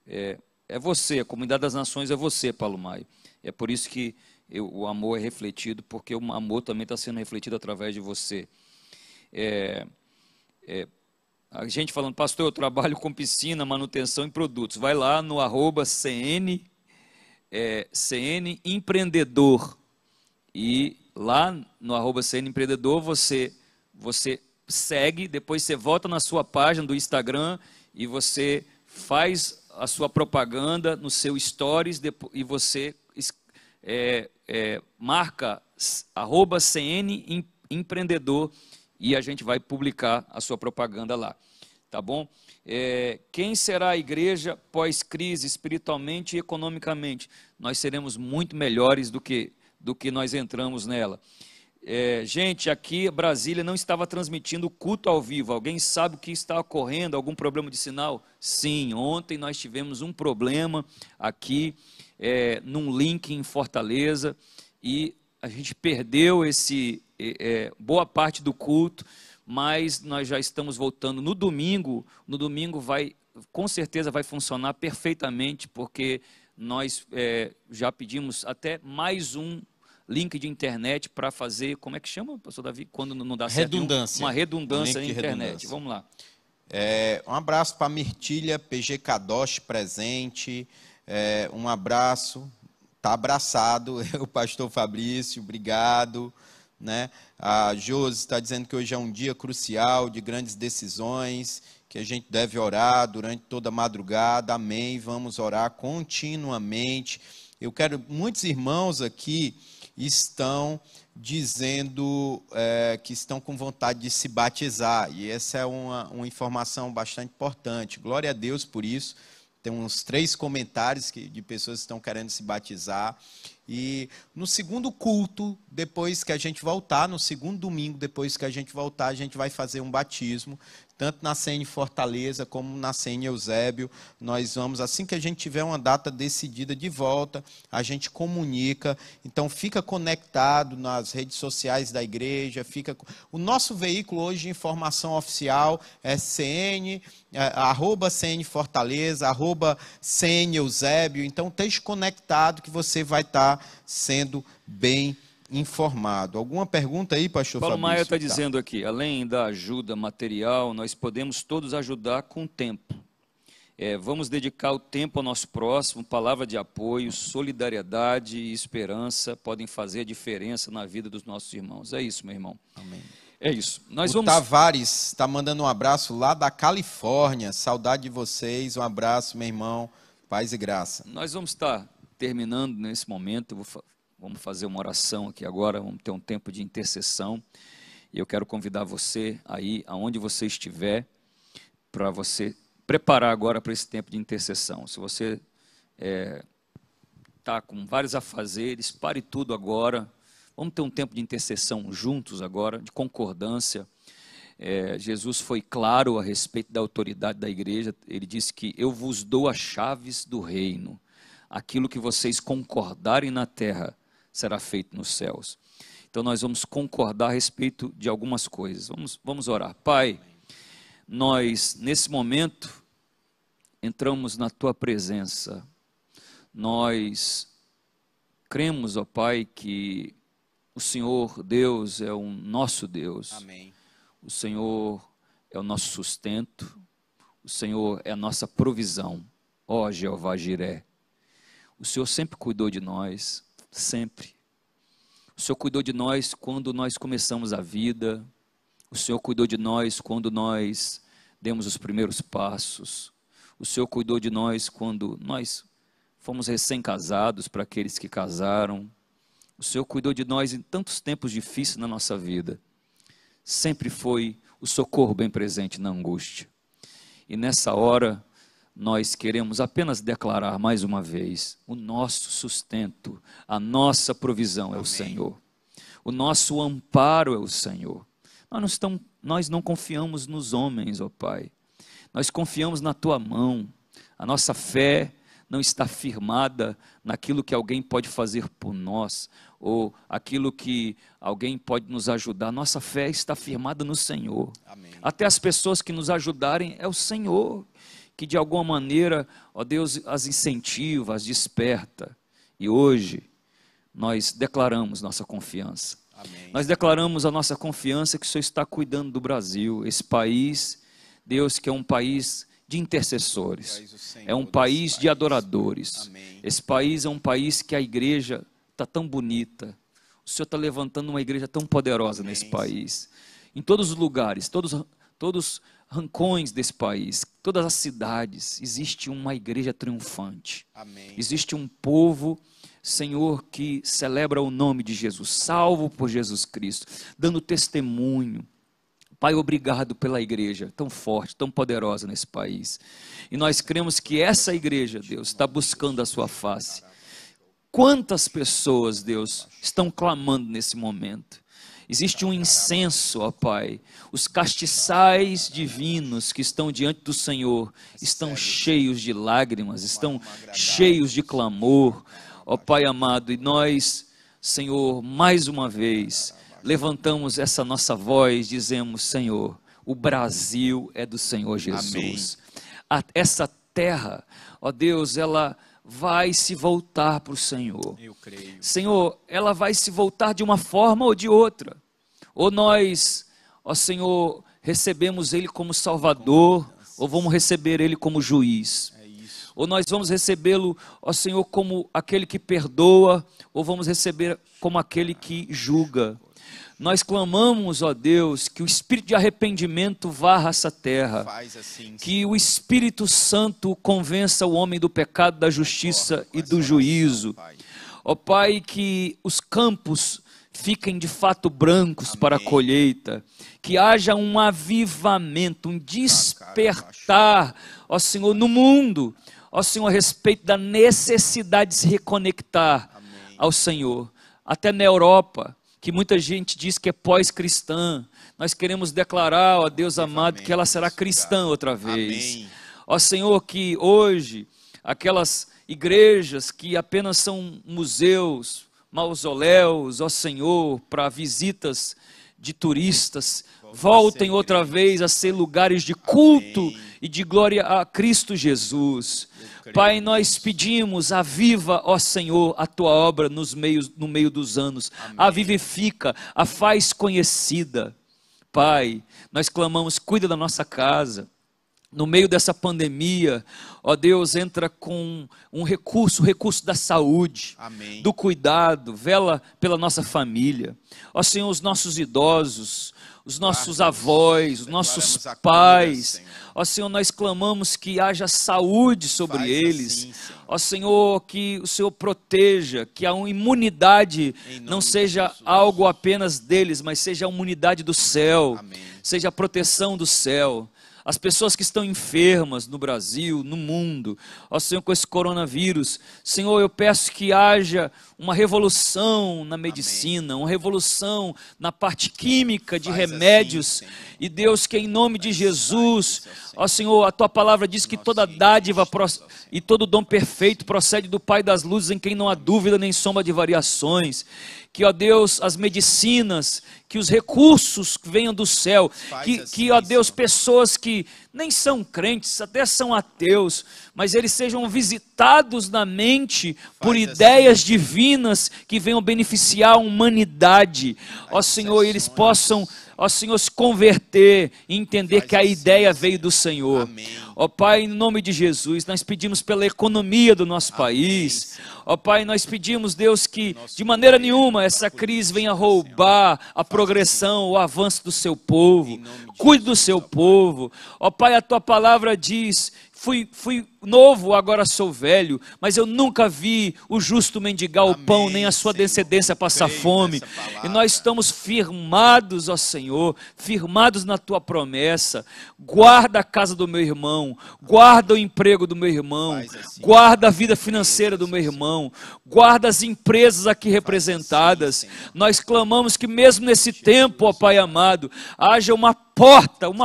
É você, a comunidade das nações é você, Paulo Maia. É por isso que o amor é refletido, porque o amor também está sendo refletido através de você. A gente falando, pastor, eu trabalho com piscina, manutenção e produtos. Vai lá no @CN Empreendedor. E lá no @CN Empreendedor você segue, depois você volta na sua página do Instagram e você faz a sua propaganda no seu stories e você marca @CN Empreendedor e a gente vai publicar a sua propaganda lá, tá bom? Quem será a igreja pós-crise, espiritualmente e economicamente? Nós seremos muito melhores do que nós entramos nela. Gente, aqui Brasília não estava transmitindo o culto ao vivo. Alguém sabe o que está ocorrendo? Algum problema de sinal? Sim, ontem nós tivemos um problema aqui, num link em Fortaleza, e a gente perdeu boa parte do culto, mas nós já estamos voltando no domingo. No domingo com certeza vai funcionar perfeitamente, porque nós já pedimos até mais um link de internet para fazer, como é que chama, pastor Davi, quando não dá certo? Redundância. Uma redundância na internet. Redundância. Vamos lá. Um abraço para Mirtilha, PG Kadosh presente. Um abraço, está abraçado, o pastor Fabrício, obrigado. Né? A Josi está dizendo que hoje é um dia crucial, de grandes decisões, que a gente deve orar durante toda a madrugada, amém, vamos orar continuamente. Muitos irmãos aqui estão dizendo que estão com vontade de se batizar, e essa é uma informação bastante importante, glória a Deus por isso. Tem uns 3 comentários de pessoas que estão querendo se batizar. E no segundo culto, depois que a gente voltar, no segundo domingo, depois que a gente voltar, a gente vai fazer um batismo, tanto na CN Fortaleza como na CN Eusébio. Nós vamos, assim que a gente tiver uma data decidida de volta, a gente comunica. Então fica conectado nas redes sociais da igreja. O nosso veículo hoje de informação oficial é CN, @CN Fortaleza, @CN Eusébio. Então esteja conectado que você vai estar sendo bem informado. Alguma pergunta aí, pastor Paulo Fabrício? Maia está dizendo aqui, além da ajuda material, nós podemos todos ajudar com o tempo. Vamos dedicar o tempo ao nosso próximo, palavra de apoio, solidariedade e esperança podem fazer a diferença na vida dos nossos irmãos. É isso, meu irmão. Amém. É isso. Tavares está mandando um abraço lá da Califórnia. Saudade de vocês. Um abraço, meu irmão. Paz e graça. Nós vamos estar terminando nesse momento. Vamos fazer uma oração aqui agora. Vamos ter um tempo de intercessão. E eu quero convidar você aí, aonde você estiver, para você preparar agora para esse tempo de intercessão. Se você está com vários afazeres, pare tudo agora. Vamos ter um tempo de intercessão juntos agora, de concordância. Jesus foi claro a respeito da autoridade da igreja. Ele disse que eu vos dou as chaves do reino. Aquilo que vocês concordarem na terra será feito nos céus. Então nós vamos concordar a respeito de algumas coisas. Vamos orar. Pai, nós nesse momento entramos na tua presença. Nós cremos, ó Pai, que o Senhor Deus é o nosso Deus. Amém. O Senhor é o nosso sustento. O Senhor é a nossa provisão. Ó Jeová Jiré. O Senhor sempre cuidou de nós, sempre. O Senhor cuidou de nós quando nós começamos a vida. O Senhor cuidou de nós quando nós demos os primeiros passos. O Senhor cuidou de nós quando nós fomos recém-casados, para aqueles que casaram. O Senhor cuidou de nós em tantos tempos difíceis na nossa vida. Sempre foi o socorro bem presente na angústia. E nessa hora, nós queremos apenas declarar mais uma vez: o nosso sustento, a nossa provisão é o Senhor. O nosso amparo é o Senhor. Nós não confiamos nos homens, ó Pai. Nós confiamos na Tua mão. A nossa fé não está firmada naquilo que alguém pode fazer por nós, ou aquilo que alguém pode nos ajudar. Nossa fé está firmada no Senhor. Amém. Até as pessoas que nos ajudarem é o Senhor, que de alguma maneira, ó Deus, as incentiva, as desperta. E hoje, nós declaramos nossa confiança. Amém. Nós declaramos a nossa confiança que o Senhor está cuidando do Brasil, esse país, Deus, que é um país de intercessores, é um país de adoradores. Amém. Esse país é um país que a igreja está tão bonita. O Senhor está levantando uma igreja tão poderosa nesse país. Em todos os lugares, todos todos os rancões desse país, todas as cidades, existe uma igreja triunfante. Amém. Existe um povo, Senhor, que celebra o nome de Jesus, salvo por Jesus Cristo, dando testemunho. Pai, obrigado pela igreja tão forte, tão poderosa nesse país. E nós cremos que essa igreja, Deus, está buscando a sua face. Quantas pessoas, Deus, estão clamando nesse momento? Existe um incenso, ó Pai. Os castiçais divinos que estão diante do Senhor estão cheios de lágrimas, estão cheios de clamor, ó Pai amado. E nós, Senhor, mais uma vez, levantamos essa nossa voz, dizemos: Senhor, o Brasil é do Senhor Jesus. Essa terra, ó Deus, ela vai se voltar para o Senhor. Eu creio. Senhor, ela vai se voltar de uma forma ou de outra. Ou nós, ó Senhor, recebemos Ele como Salvador, ou vamos receber Ele como juiz. É isso. Ou nós vamos recebê-lo, ó Senhor, como aquele que perdoa, ou vamos receber como aquele que julga. Nós clamamos, ó Deus, que o espírito de arrependimento varra essa terra. Faz assim, Que o Espírito Santo convença o homem do pecado, da justiça e do juízo. Ó Pai, que os campos fiquem de fato brancos para a colheita. Que haja um avivamento, um despertar, ó Senhor, no mundo. Ó Senhor, a respeito da necessidade de se reconectar ao Senhor. Até na Europa, que muita gente diz que é pós-cristã, nós queremos declarar, ó Deus amado, que ela será cristã outra vez. Amém. Ó Senhor, que hoje, aquelas igrejas que apenas são museus, mausoléus, ó Senhor, para visitas de turistas, voltem outra vez a ser lugares de culto e de glória a Cristo Jesus. Pai, nós pedimos, aviva, ó Senhor, a tua obra no meio dos anos. Avivifica, a faz conhecida. Pai, nós clamamos, cuida da nossa casa. No meio dessa pandemia, ó Deus, entra com um recurso, o recurso da saúde, do cuidado, vela pela nossa família. Ó Senhor, os nossos idosos, os nossos avós, os nossos pais. Ó Senhor, nós clamamos que haja saúde sobre eles. Ó Senhor, que o Senhor proteja, que a imunidade não seja algo apenas deles, mas seja a imunidade do céu, seja a proteção do céu. As pessoas que estão enfermas no Brasil, no mundo, ó Senhor, com esse coronavírus, Senhor, eu peço que haja uma revolução na medicina, uma revolução na parte química de remédios, e Deus, que em nome de Jesus, ó Senhor, a tua palavra diz que toda dádiva e todo dom perfeito procede do Pai das luzes, em quem não há dúvida nem sombra de variações. Que, ó Deus, as medicinas, que os recursos venham do céu, que, ó Deus, pessoas que nem são crentes, até são ateus, mas eles sejam visitados na mente por ideias divinas que venham beneficiar a humanidade. Ó Senhor, eles possam, ó Senhor, se converter e entender que a ideia veio do Senhor. Ó Pai, em nome de Jesus, nós pedimos pela economia do nosso país. Ó Pai, nós pedimos, Deus, que de maneira nenhuma essa crise venha roubar a progressão, o avanço do seu povo. Cuide do seu povo. Ó Pai, a tua palavra diz: fui novo, agora sou velho, mas eu nunca vi o justo mendigar o pão, nem a sua descendência passar fome. E nós estamos firmados, ó Senhor, firmados na tua promessa. Guarda a casa do meu irmão, guarda o emprego do meu irmão, guarda a vida financeira do meu irmão, guarda as empresas aqui representadas. Nós clamamos que mesmo nesse tempo, ó Pai amado, haja uma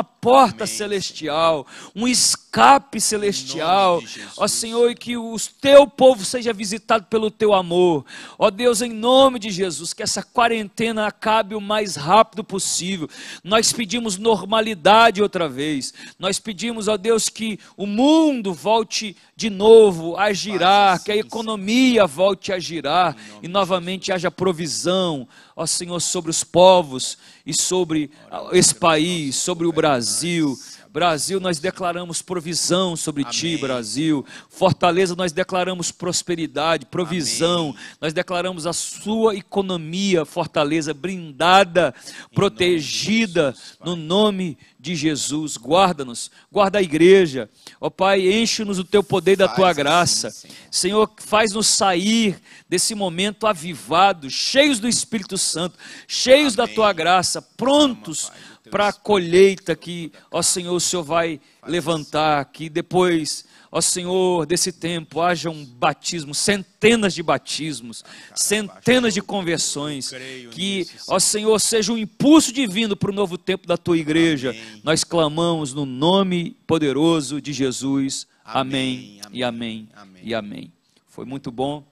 porta celestial, um escape celestial, ó Senhor, e que o teu povo seja visitado pelo teu amor. Ó Deus, em nome de Jesus, que essa quarentena acabe o mais rápido possível. Nós pedimos normalidade outra vez. Nós pedimos, ó Deus, que o mundo volte de novo a girar, que a economia volte a girar e novamente haja provisão, ó Senhor, sobre os povos e sobre esse país, sobre o Brasil. Brasil, nós declaramos provisão sobre ti, Amém. Brasil. Fortaleza, nós declaramos prosperidade, provisão. Amém. Nós declaramos a sua economia, Fortaleza, blindada, protegida, no nome de Jesus. Guarda-nos, guarda a igreja. Ó Pai, enche-nos do teu poder e da tua graça. Senhor, faz-nos sair desse momento avivados, cheios do Espírito Santo, cheios da tua graça, prontos para a colheita que, ó Senhor, o Senhor vai levantar, que depois, ó Senhor, desse tempo haja um batismo, centenas de batismos, centenas de conversões, que, ó Senhor, seja um impulso divino para o novo tempo da tua igreja. Nós clamamos no nome poderoso de Jesus. Amém, e amém, e amém. Foi muito bom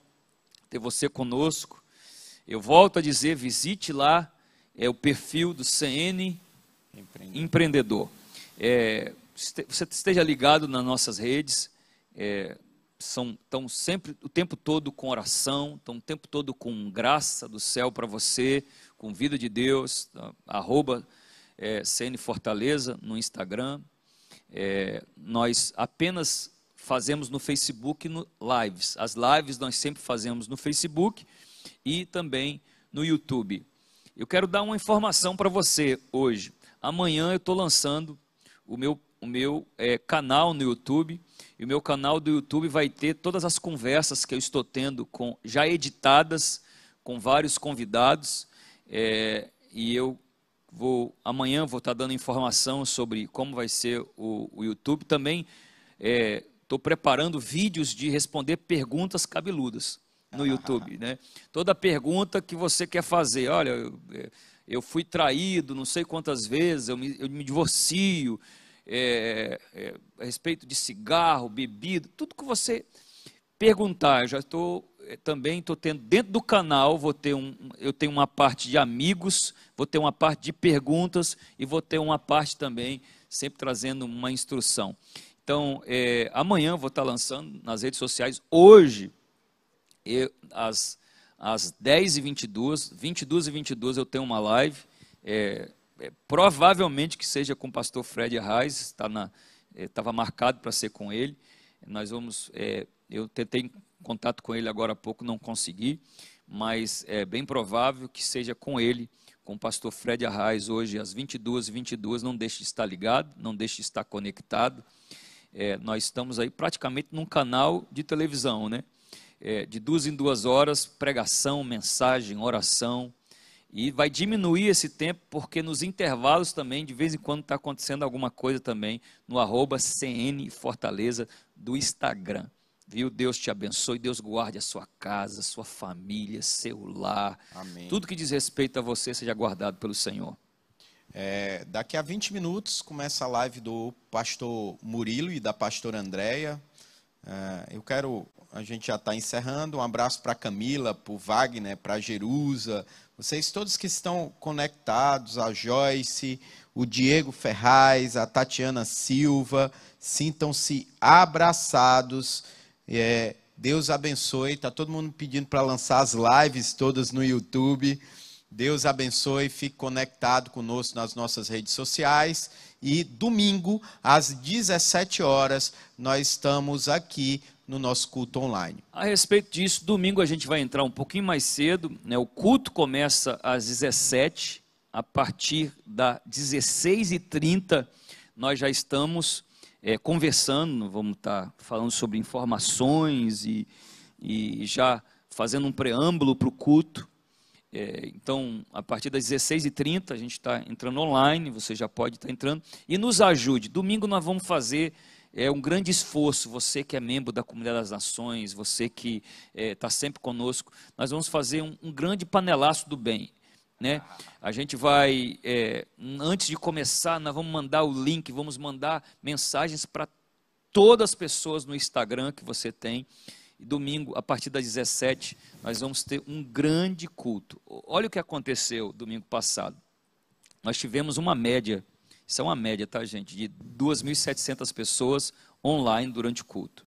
ter você conosco. Eu volto a dizer, visite lá o perfil do CN Empreendedor. Você esteja ligado nas nossas redes, estão sempre o tempo todo com oração, estão o tempo todo com graça do céu para você, com vida de Deus, @CN Fortaleza no Instagram. Nós apenas fazemos no Facebook lives. As lives nós sempre fazemos no Facebook e também no YouTube. Eu quero dar uma informação para você hoje. Amanhã eu estou lançando o meu canal no YouTube. E o meu canal do YouTube vai ter todas as conversas que eu estou tendo já editadas com vários convidados. E amanhã vou estar dando informação sobre como vai ser o YouTube. Também estou preparando vídeos de responder perguntas cabeludas no YouTube, né? Toda pergunta que você quer fazer, olha, eu fui traído não sei quantas vezes, eu me divorcio, a respeito de cigarro, bebida, tudo que você perguntar, eu já também estou tendo, dentro do canal, eu tenho uma parte de amigos, vou ter uma parte de perguntas e vou ter uma parte também, sempre trazendo uma instrução. Então, amanhã eu vou estar lançando nas redes sociais. Hoje, às 10h22, 22h22 eu tenho uma live, provavelmente que seja com o pastor Fred Arraes, estava marcado para ser com ele. Eu tentei contato com ele agora há pouco, não consegui, mas é bem provável que seja com ele, com o pastor Fred Arraes, hoje às 22h22, não deixe de estar ligado, não deixe de estar conectado. Nós estamos aí praticamente num canal de televisão, né? De 2 em 2 horas, pregação, mensagem, oração, e vai diminuir esse tempo, porque nos intervalos também, de vez em quando está acontecendo alguma coisa também, no @CN Fortaleza do Instagram, viu? Deus te abençoe, Deus guarde a sua casa, sua família, seu lar. Amém. Tudo que diz respeito a você seja guardado pelo Senhor. Daqui a 20 minutos começa a live do pastor Murilo e da pastora Andréia. A gente já está encerrando. Um abraço para a Camila, para o Wagner, para a Jerusa, vocês todos que estão conectados, a Joyce, o Diego Ferraz, a Tatiana Silva, sintam-se abraçados. Deus abençoe. Está todo mundo pedindo para lançar as lives todas no YouTube. Deus abençoe, fique conectado conosco nas nossas redes sociais. E domingo, às 17 horas, nós estamos aqui no nosso culto online. A respeito disso, domingo a gente vai entrar um pouquinho mais cedo, né? O culto começa às 17, a partir das 16h30, nós já estamos conversando, vamos estar falando sobre informações e já fazendo um preâmbulo para o culto. Então, a partir das 16h30, a gente está entrando online, você já pode estar entrando, e nos ajude. Domingo nós vamos fazer um grande esforço, você que é membro da Comunidade das Nações, você que está sempre conosco, nós vamos fazer um grande panelaço do bem, né? A gente vai, antes de começar, nós vamos mandar o link, vamos mandar mensagens para todas as pessoas no Instagram que você tem. E domingo, a partir das 17, nós vamos ter um grande culto. Olha o que aconteceu domingo passado. Nós tivemos uma média, isso é uma média, tá, gente, de 2.700 pessoas online durante o culto.